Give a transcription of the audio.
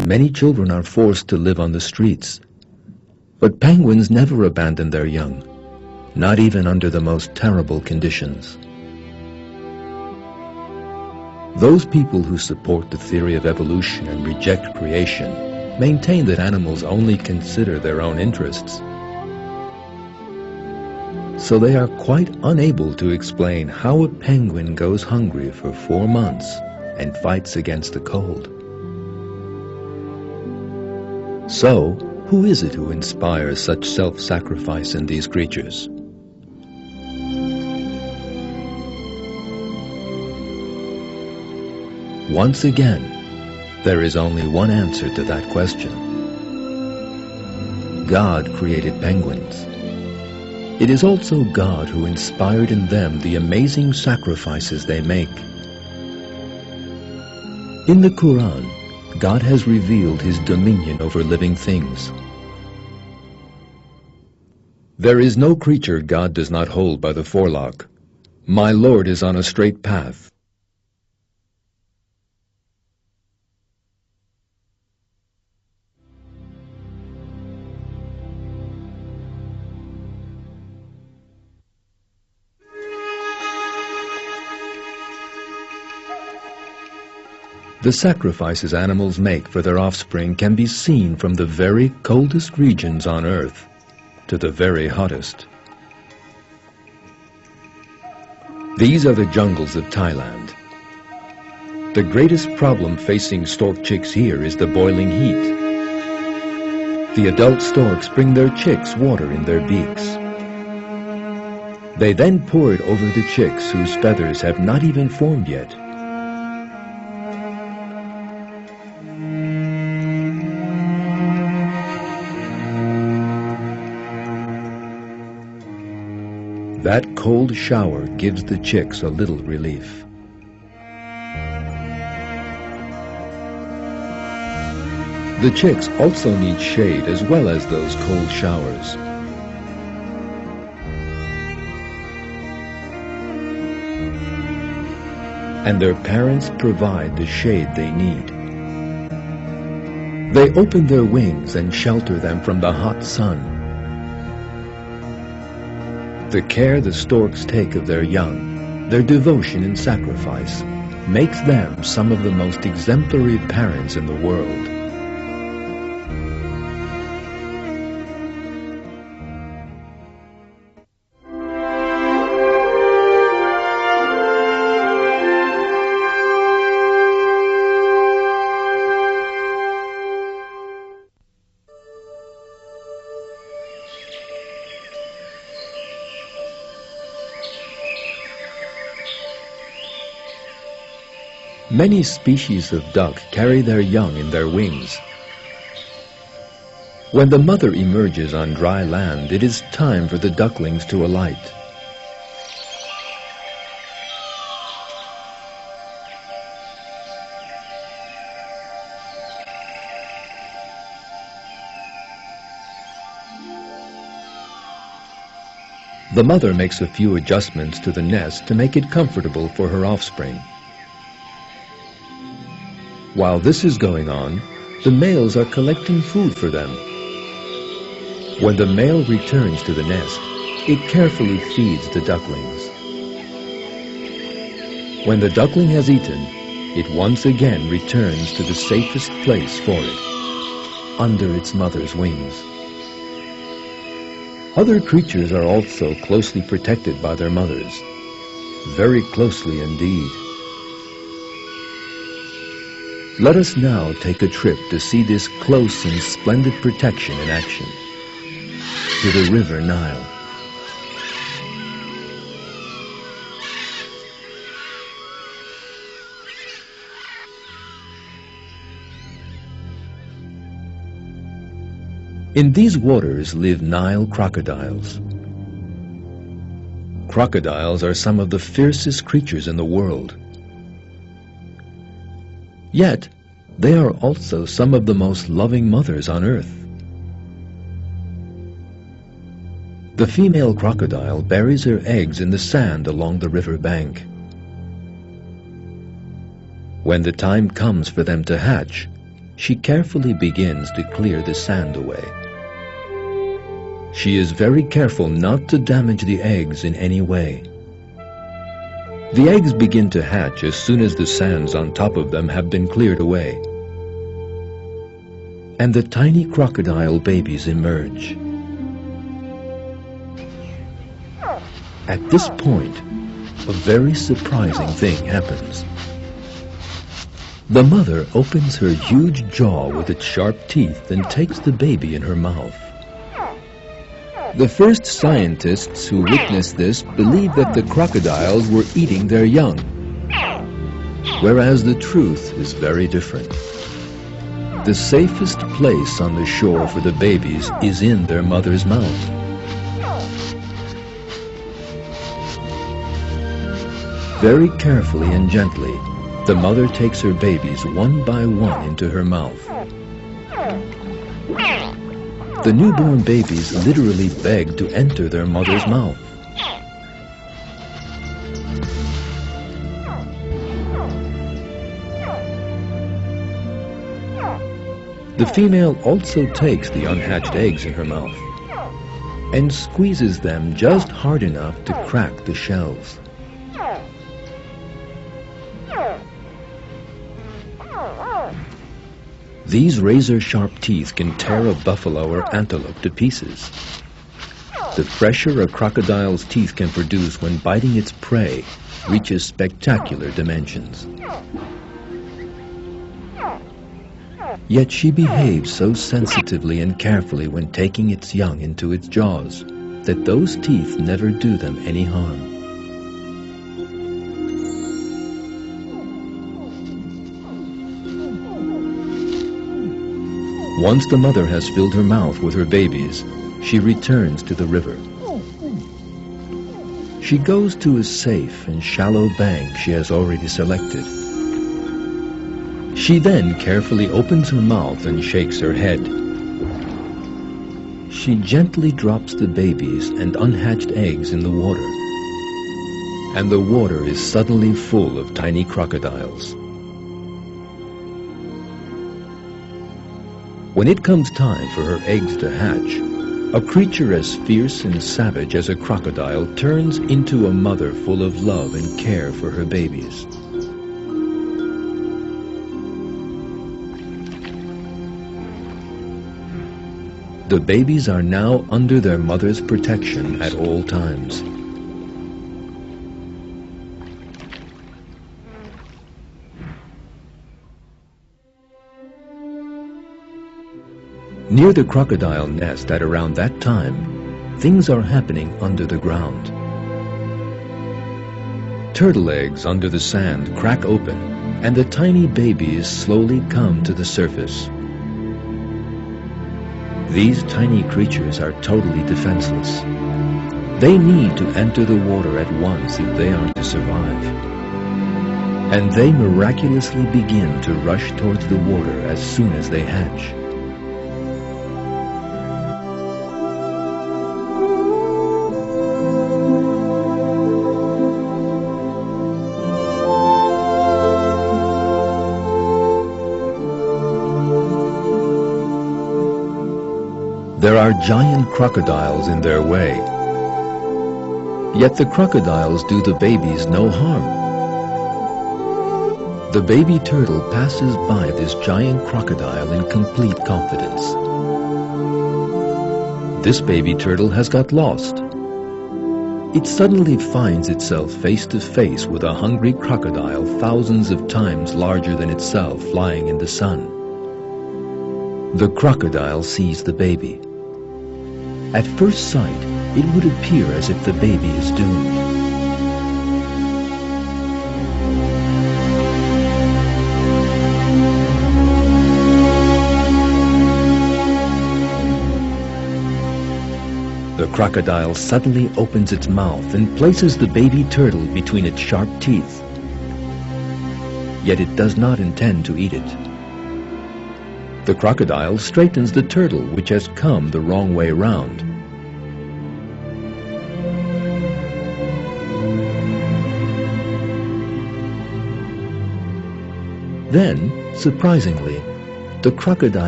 many children are forced to live on the streets. But penguins never abandon their young, not even under the most terrible conditions. Those people who support the theory of evolution and reject creation maintain that animals only consider their own interests. So they are quite unable to explain how a penguin goes hungry for 4 months and fights against the cold. So, who is it who inspires such self-sacrifice in these creatures? Once again, there is only one answer to that question. God created penguins. It is also God who inspired in them the amazing sacrifices they make. In the Quran, God has revealed His dominion over living things. There is no creature God does not hold by the forelock. My Lord is on a straight path. The sacrifices animals make for their offspring can be seen from the very coldest regions on Earth to the very hottest. These are the jungles of Thailand. The greatest problem facing stork chicks here is the boiling heat. The adult storks bring their chicks water in their beaks. They then pour it over the chicks whose feathers have not even formed yet. That cold shower gives the chicks a little relief. The chicks also need shade as well as those cold showers. And their parents provide the shade they need. They open their wings and shelter them from the hot sun. The care the storks take of their young, their devotion and sacrifice, makes them some of the most exemplary parents in the world. Many species of duck carry their young in their wings. When the mother emerges on dry land, it is time for the ducklings to alight. The mother makes a few adjustments to the nest to make it comfortable for her offspring. While this is going on, the males are collecting food for them. When the male returns to the nest, it carefully feeds the ducklings. When the duckling has eaten, it once again returns to the safest place for it, under its mother's wings. Other creatures are also closely protected by their mothers, very closely indeed. Let us now take a trip to see this close and splendid protection in action, to the River Nile. In these waters live Nile crocodiles. Crocodiles are some of the fiercest creatures in the world. Yet, they are also some of the most loving mothers on earth. The female crocodile buries her eggs in the sand along the river bank. When the time comes for them to hatch, She carefully begins to clear the sand away. She is very careful not to damage the eggs in any way. The eggs begin to hatch as soon as the sands on top of them have been cleared away. And the tiny crocodile babies emerge. At this point, a very surprising thing happens. The mother opens her huge jaw with its sharp teeth and takes the baby in her mouth. The first scientists who witnessed this believed that the crocodiles were eating their young, whereas the truth is very different. The safest place on the shore for the babies is in their mother's mouth. Very carefully and gently, the mother takes her babies one by one into her mouth. The newborn babies literally beg to enter their mother's mouth. The female also takes the unhatched eggs in her mouth and squeezes them just hard enough to crack the shells. These razor-sharp teeth can tear a buffalo or antelope to pieces. The pressure a crocodile's teeth can produce when biting its prey reaches spectacular dimensions. Yet she behaves so sensitively and carefully when taking its young into its jaws that those teeth never do them any harm. Once the mother has filled her mouth with her babies, she returns to the river. She goes to a safe and shallow bank she has already selected. She then carefully opens her mouth and shakes her head. She gently drops the babies and unhatched eggs in the water. And the water is suddenly full of tiny crocodiles. When it comes time for her eggs to hatch, a creature as fierce and savage as a crocodile turns into a mother full of love and care for her babies. The babies are now under their mother's protection at all times. Near the crocodile nest at around that time, things are happening under the ground. Turtle eggs under the sand crack open, and the tiny babies slowly come to the surface. These tiny creatures are totally defenseless. They need to enter the water at once if they are to survive. And they miraculously begin to rush towards the water as soon as they hatch. There are giant crocodiles in their way. Yet the crocodiles do the babies no harm. The baby turtle passes by this giant crocodile in complete confidence. This baby turtle has got lost. It suddenly finds itself face to face with a hungry crocodile thousands of times larger than itself lying in the sun. The crocodile sees the baby. At first sight, it would appear as if the baby is doomed. The crocodile suddenly opens its mouth and places the baby turtle between its sharp teeth. Yet it does not intend to eat it. The crocodile straightens the turtle, which has come the wrong way round. Then, surprisingly, The crocodile